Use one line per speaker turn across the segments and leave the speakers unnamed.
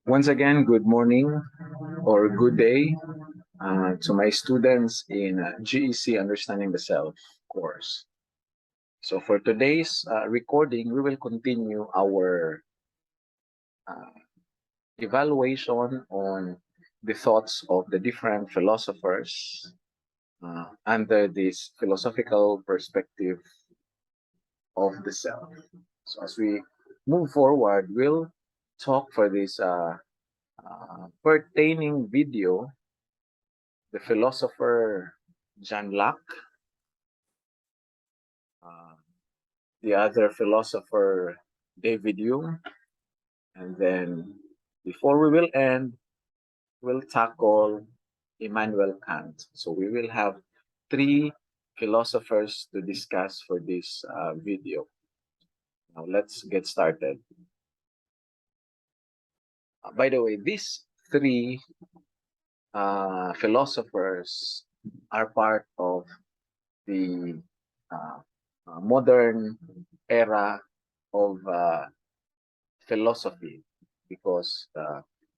Once again, good morning or good day to my students in GEC Understanding the Self course. So for today's recording, we will continue our uh, evaluation on the thoughts of the different philosophers under this philosophical perspective of the self. So as we move forward, we'll talk for this pertaining video the philosopher John Locke, uh, the other philosopher David Hume, and then before we will end, we'll tackle Emmanuel Kant. So we will have three philosophers to discuss for this video. Now let's get started. By the way, these three philosophers are part of the modern era of philosophy because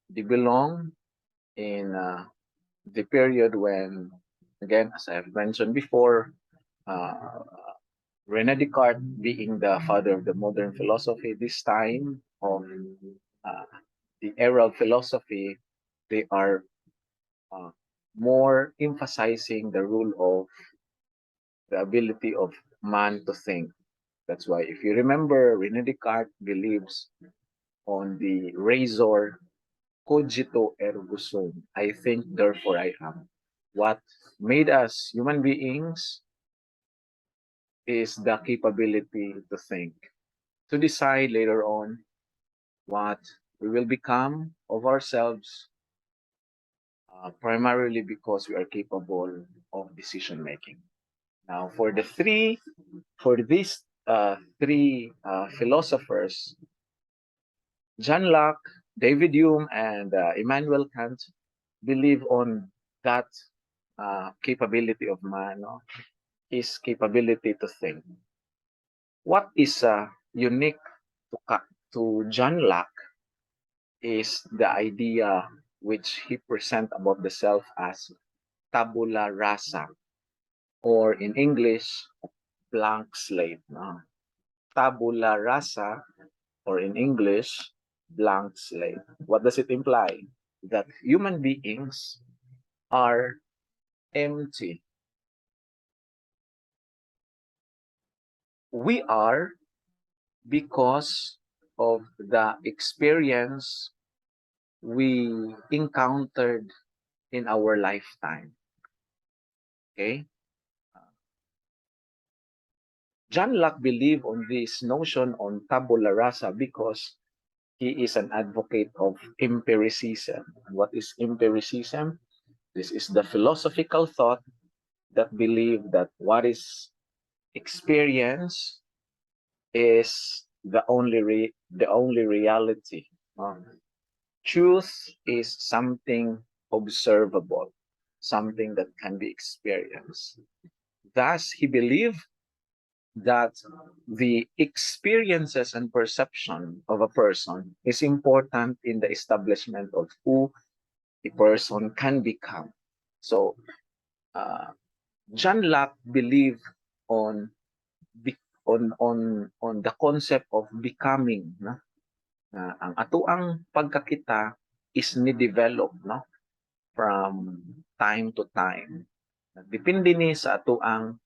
they belong in the period when, again, as I have mentioned before, uh, René Descartes being the father of the modern philosophy, this time of uh, the era of philosophy, they are uh, more emphasizing the rule of the ability of man to think. That's why, if you remember, René Descartes believes on the razor cogito ergo sum. I think, therefore I am. What made us human beings is the capability to think, to decide later on what we will become of ourselves, primarily because we are capable of decision making. Now, for these three philosophers, John Locke, David Hume, and Immanuel Kant believe on that capability of man, no? His capability to think. What is unique to John Locke is the idea which he present about the self as tabula rasa, or in English, blank slate. No? Tabula rasa, or in English, blank slate. What does it imply? That human beings are empty. We are because of the experience we encountered in our lifetime. Okay? John Locke believed on this notion on tabula rasa because he is an advocate of empiricism. And what is empiricism? This is the philosophical thought that believe that what is experience is the only reality. Truth is something observable, something that can be experienced. Thus, he believed that the experiences and perception of a person is important in the establishment of who a person can become. So, John Locke believed on the concept of becoming, no? Ang atuang pagkakita is ni-develop, no? From time to time. Depende ni sa atuang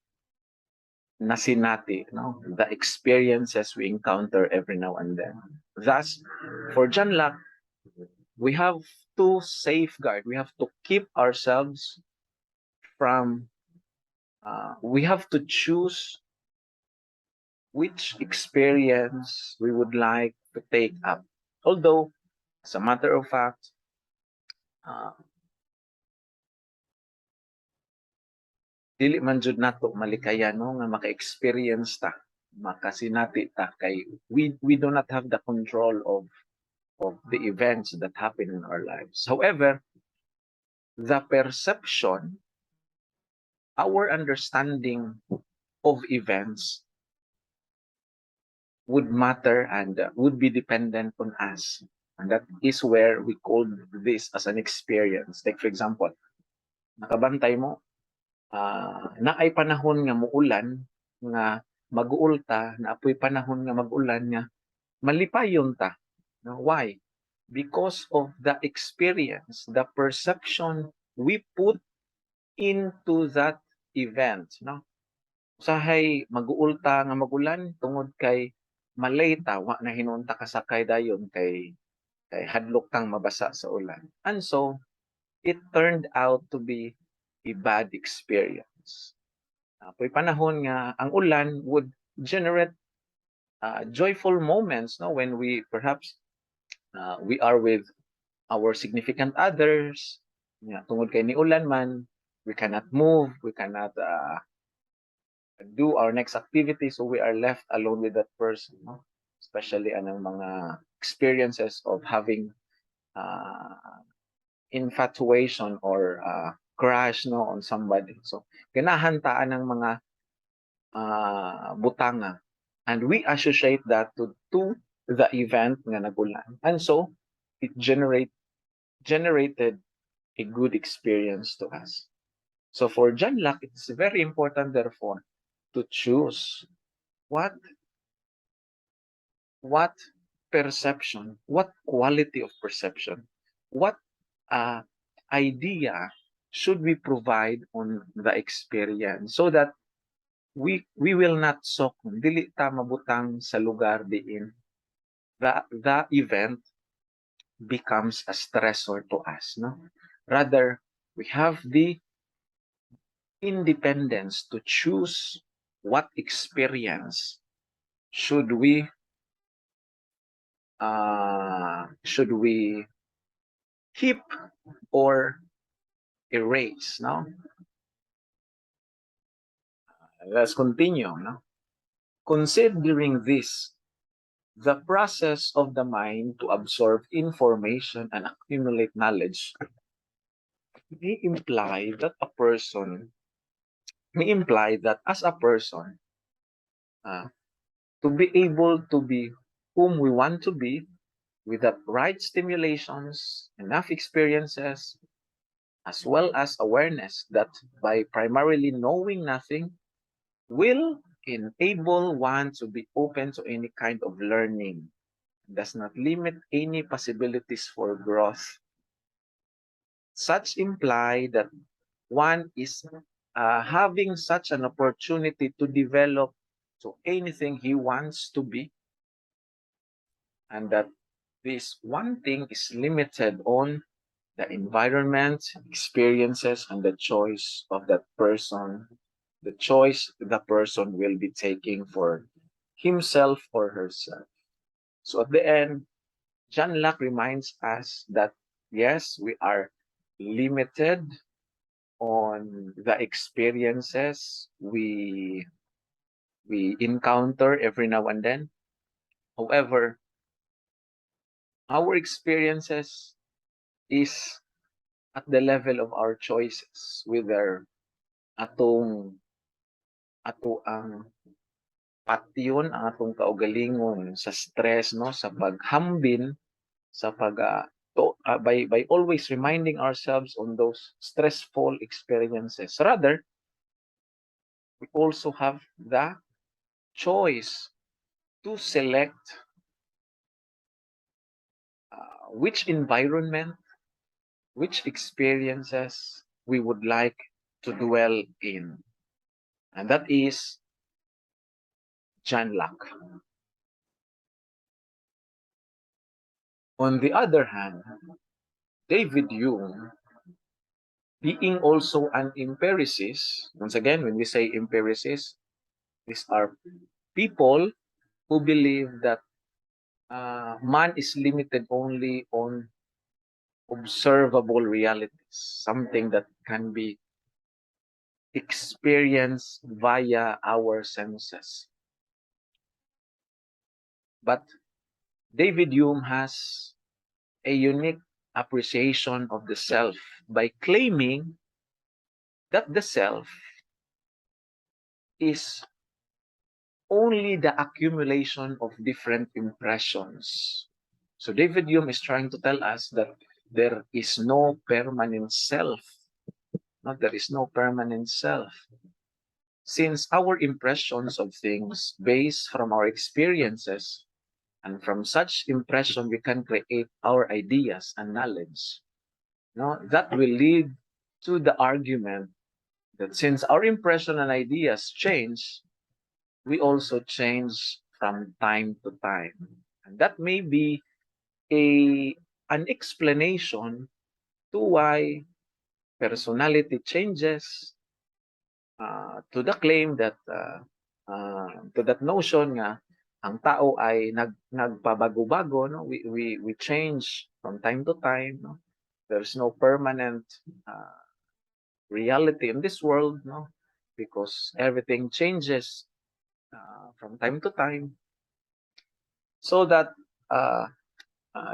nasinati, no? The experiences we encounter every now and then. Thus, for John Locke, we have to safeguard, we have to keep ourselves from, we have to choose which experience we would like to take up. Although, as a matter of fact, dili man jud nato malikayan, no, nga maka-experience ta, makasinati ta, kay we do not have the control of the events that happen in our lives. However, the perception, our understanding of events would matter and would be dependent on us. And that is where we call this as an experience. Like for example, nakabantay mo, naay panahon nga muulan, nga mag-uulta, na apoy panahon nga mag-ulan nga malipayon ta. No? Why? Because of the experience, the perception we put into that event. No? Usahay mag-uulta nga magulan tungod kay malay ta, wa na hinunta ka sakay dayon kay hadlok kang mabasa sa ulan. And so, it turned out to be a bad experience. Apoy panahon nga ang ulan would generate joyful moments, no, when we perhaps we are with our significant others, tungod kay ni ulan man, we cannot move, we cannot do our next activity, so we are left alone with that person, no? Especially anong mga experiences of having infatuation or crush, no, on somebody. So ganahantaan ng mga butanga, and we associate that to the event nga nagulan, and so it generated a good experience to us. So for John Locke, it's very important, therefore, to choose what perception, what quality of perception, what idea should we provide on the experience, so that we will not sokon, dili ta mabutang sa lugar diin the event becomes a stressor to us, no? Rather, we have the independence to choose what experience should we keep or erase, no? Let's continue, no? Considering this, the process of the mind to absorb information and accumulate knowledge may imply that as a person, to be able to be whom we want to be, with the right stimulations, enough experiences, as well as awareness that by primarily knowing nothing will enable one to be open to any kind of learning, does not limit any possibilities for growth. Such imply that one is having such an opportunity to develop to anything he wants to be, and that this one thing is limited on the environment, experiences, and the choice of that person, the choice the person will be taking for himself or herself. So at the end, John Locke reminds us that yes, we are limited on the experiences we encounter every now and then. However, our experiences is at the level of our choices, whether ato ang patyon, ang atong kaugalingon sa stress, no, sa paghambin, sa by always reminding ourselves on those stressful experiences. Rather, we also have the choice to select which environment, which experiences we would like to dwell in. And that is John Locke. On the other hand, David Hume, being also an empiricist, once again, when we say empiricist, these are people who believe that man is limited only on observable realities, something that can be experienced via our senses. But David Hume has a unique appreciation of the self by claiming that the self is only the accumulation of different impressions. So David Hume is trying to tell us that there is no permanent self. No, there is no permanent self. Since our impressions of things based from our experiences, and from such impression we can create our ideas and knowledge. No, that will lead to the argument that since our impression and ideas change, we also change from time to time. And that may be an explanation to why personality changes, to the claim that to that notion nga ang tao ay nagpabago-bago, no, we change from time to time, no. There's no permanent reality in this world, no, because everything changes from time to time. So that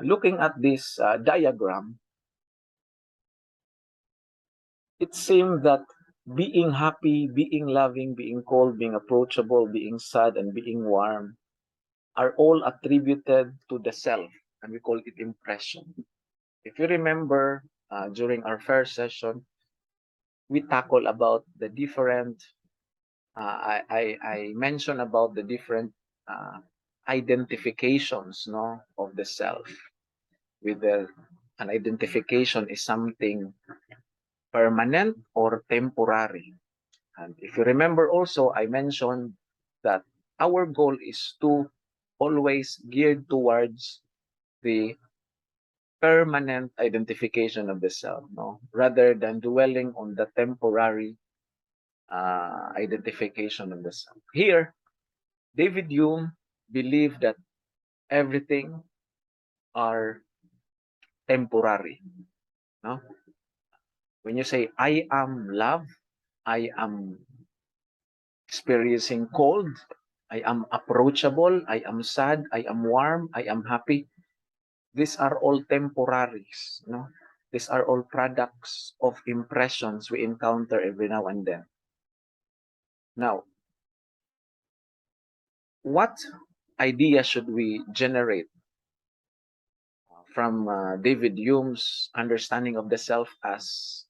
looking at this diagram, it seems that being happy, being loving, being cold, being approachable, being sad, and being warm are all attributed to the self, and we call it impression. If you remember, during our first session, we tackle about the different, I mentioned about the different identifications, no, of the self. Whether an identification is something permanent or temporary. And if you remember also, I mentioned that our goal is to always geared towards the permanent identification of the self, no, rather than dwelling on the temporary identification of the self. Here, David Hume believed that everything are temporary, no. When you say I am love, I am experiencing cold, I am approachable, I am sad, I am warm, I am happy. These are all temporaries, no? These are all products of impressions we encounter every now and then. Now, what idea should we generate from David Hume's understanding of the self as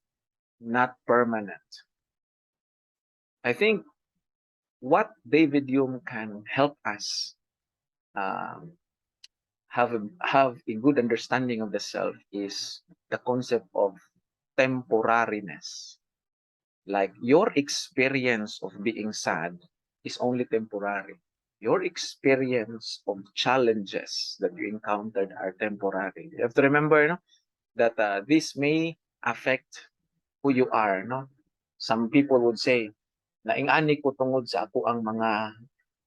not permanent? I think what David Hume can help us um, have a good understanding of the self is the concept of temporariness. Like your experience of being sad is only temporary. Your experience of challenges that you encountered are temporary. You have to remember, no, that this may affect who you are. No, some people would say, naingani ko tungod sa ako ang mga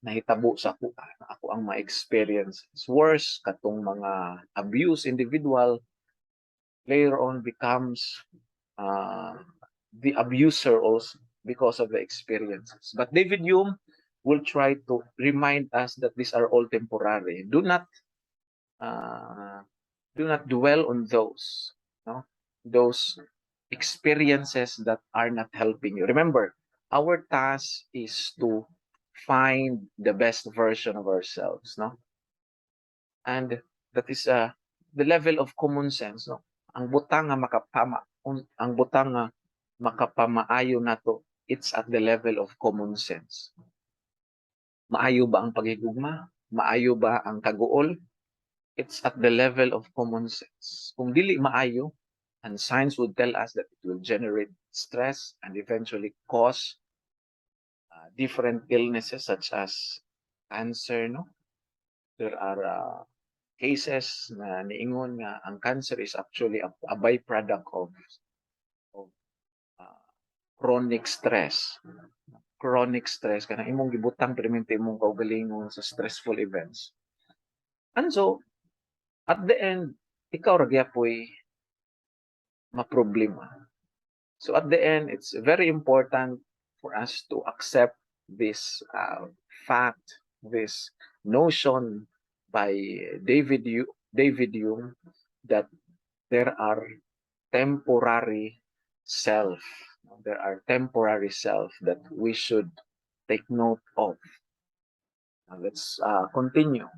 nahitabo sa ako ang mga experience. It's worse katong mga abuse individual later on becomes uh, the abuser also because of the experiences. But David Hume will try to remind us that these are all temporary. Uh, do not dwell on those, no? Those experiences that are not helping you. Remember, our task is to find the best version of ourselves, no? And that is the level of common sense, no? Ang butang nga ang butang nga makapamaayo nato, it's at the level of common sense. Maayo ba ang paghigugma? Maayo ba ang kaguol? It's at the level of common sense. Kung dili maayo, and science would tell us that it will generate stress and eventually cause different illnesses such as cancer, no? There are cases na niingon nga ang cancer is actually a byproduct of uh, chronic stress. Chronic stress kanang imong gibutang permanente imong kaugalingon sa stressful events. And so, at the end, ikaw ra gyapon maproblema. So at the end, it's very important for us to accept this fact, this notion by David Hume that there are temporary self. There are temporary self that we should take note of. Now let's continue.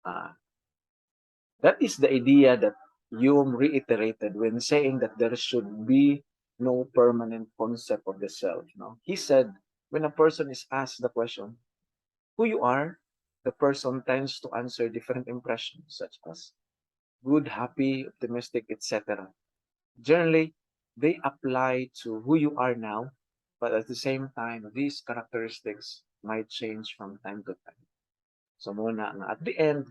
That is the idea that Hume reiterated when saying that there should be no permanent concept of the self. No? He said, when a person is asked the question, who you are, the person tends to answer different impressions, such as good, happy, optimistic, etc. Generally, they apply to who you are now, but at the same time, these characteristics might change from time to time. So muna, at the end,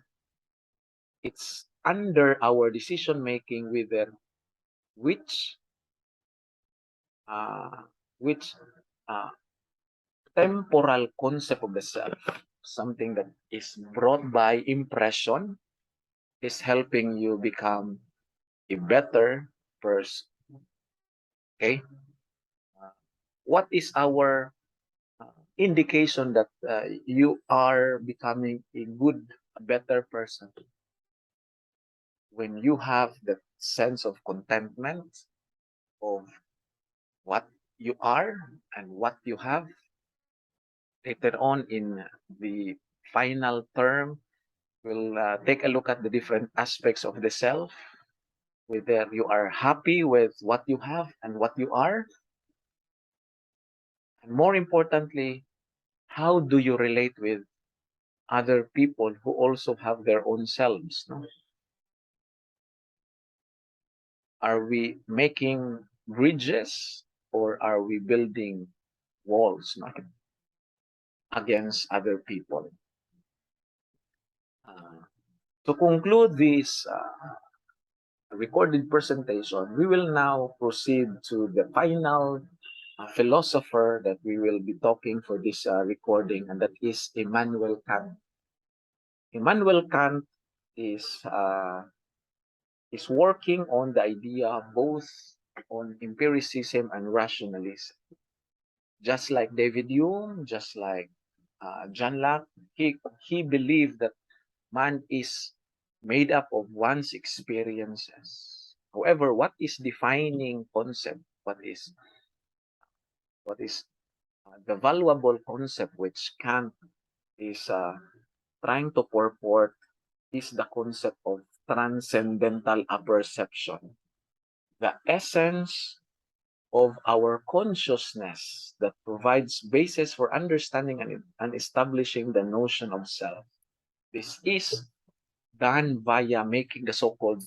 it's under our decision making whether which uh, which uh, temporal concept of the self, something that is brought by impression, is helping you become a better person. Okay, what is our indication that you are becoming a better person? When you have that sense of contentment of what you are and what you have. Later on in the final term, we'll take a look at the different aspects of the self, whether you are happy with what you have and what you are, and more importantly, how do you relate with other people who also have their own selves? No? Are we making bridges or are we building walls, no, against other people? To conclude this recorded presentation, we will now proceed to the final philosopher that we will be talking for this recording, and that is Emmanuel Kant. Emmanuel Kant is working on the idea both on empiricism and rationalism. Just like David Hume, just like John Locke, he believed that man is made up of one's experiences. However, what is defining concept? What is the valuable concept which Kant is trying to purport is the concept of transcendental apperception, the essence of our consciousness that provides basis for understanding and establishing the notion of self. This is done via making the so-called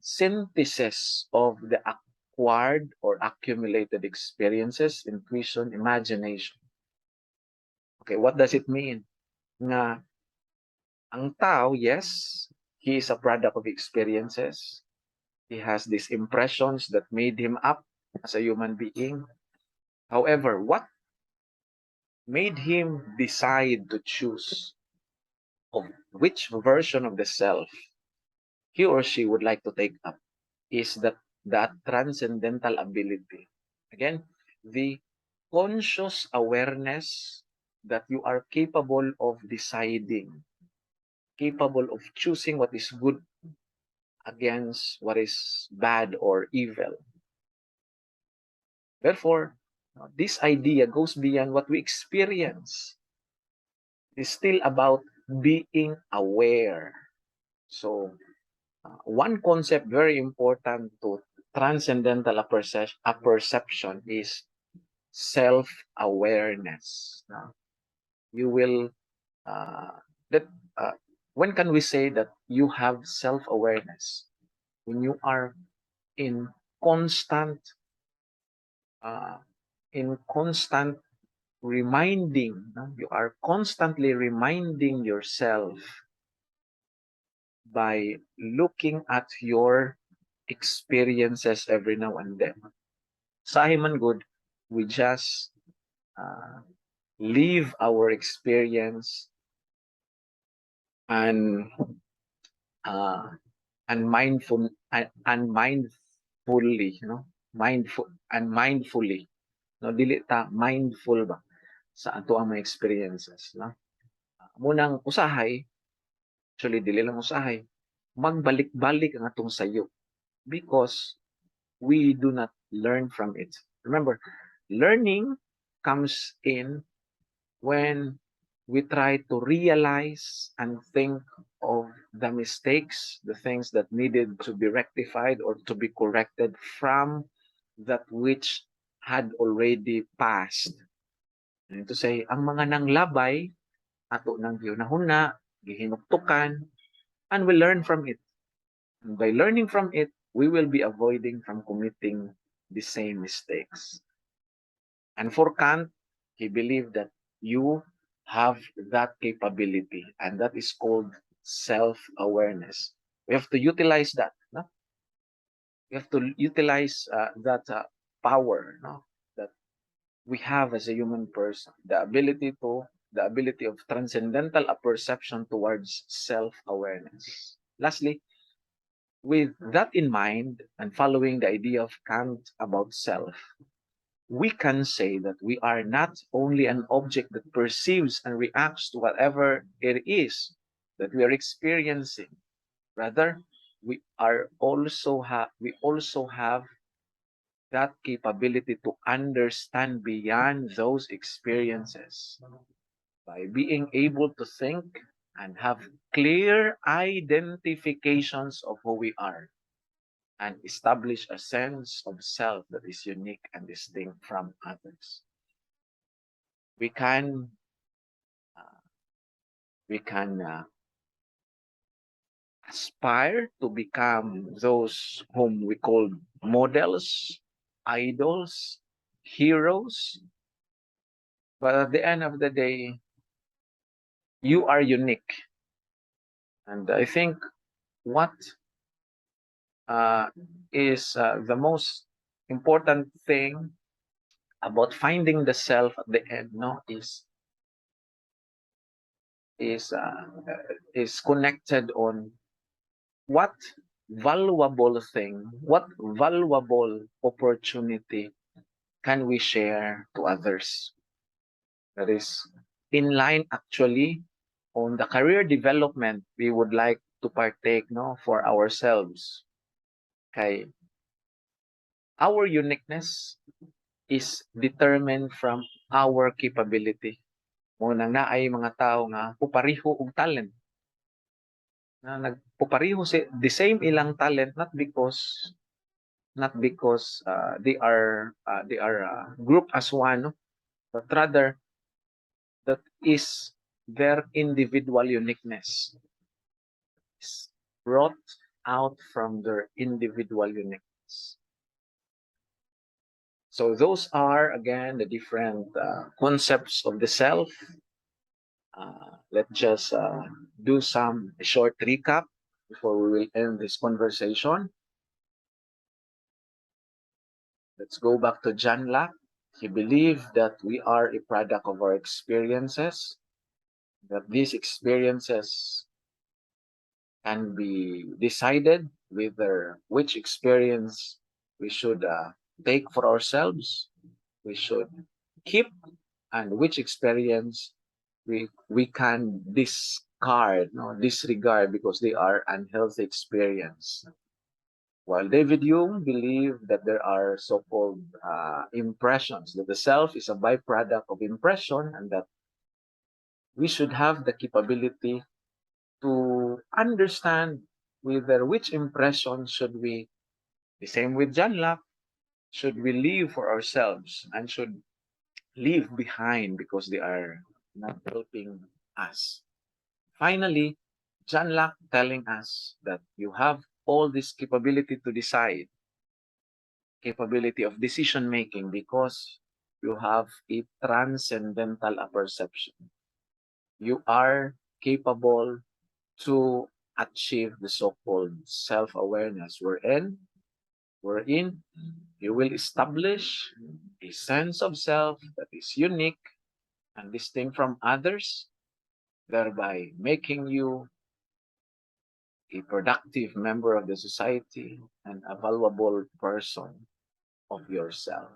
synthesis of the acquired or accumulated experiences, intuition, imagination. Okay, what does it mean? Nga, ang tao, yes, he is a product of experiences. He has these impressions that made him up as a human being. However, what made him decide to choose of which version of the self he or she would like to take up is that transcendental ability. Again, the conscious awareness that you are capable of deciding, capable of choosing what is good against what is bad or evil. Therefore, this idea goes beyond what we experience. It's still about being aware. So, one concept very important to transcendental apperception is self-awareness. You will, that, when can we say that you have self-awareness? When you are in constant, uh, reminding, no? You are constantly reminding yourself by looking at your experiences every now and then. Sa man good, we just live our experience and uh, mindfully, mindfully, no, dili ta mindful ba sa ato ang mga experiences, no? Munang usahay, actually dili lang usahay, magbalik-balik ang atong sayo because we do not learn from it. Remember, learning comes in when we try to realize and think of the mistakes, the things that needed to be rectified or to be corrected from that which had already passed. And to say, ang mga nanglabay, ato nang gihunahuna, gihinuktukan, and we learn from it. And by learning from it, we will be avoiding from committing the same mistakes. And for Kant, he believed that you have that capability, and that is called self-awareness. We have to utilize that. No? We have to utilize that power, no? That we have as a human person, the ability of transcendental perception towards self-awareness. Lastly, with that in mind and following the idea of Kant about self, we can say that we are not only an object that perceives and reacts to whatever it is that we are experiencing. Rather, we also have that capability to understand beyond those experiences by being able to think and have clear identifications of who we are and establish a sense of self that is unique and distinct from others. We can uh, we can aspire to become those whom we call models, idols, heroes, but at the end of the day, you are unique. And I think what uh, is the most important thing about finding the self at the end, no, is uh, is connected on what what valuable opportunity can we share to others. That is in line actually on the career development we would like to partake, no, for ourselves. Okay, our uniqueness is determined from our capability. Munang naay mga tao nga pupariho og talent. Na nagpupariho the same ilang talent not because they are grouped as one, no? But rather that is their individual uniqueness is brought out from their individual uniqueness. So those are again the different concepts of the self. Let's just do some short recap before we will end this conversation. Let's go back to John Locke. He believed that we are a product of our experiences, that these experiences can be decided whether which experience we should take for ourselves, we should keep, and which experience we can discard, no, disregard because they are unhealthy experience. While David Hume believed that there are so-called impressions, that the self is a byproduct of impression, and that we should have the capability to understand whether which impression should we, the same with John Locke, should we leave for ourselves and should leave behind because they are not helping us. Finally, John Locke telling us that you have all this capability to decide, capability of decision making, because you have a transcendental perception. You are capable to achieve the so-called self-awareness wherein you will establish a sense of self that is unique and distinct from others, thereby making you a productive member of the society and a valuable person of yourself.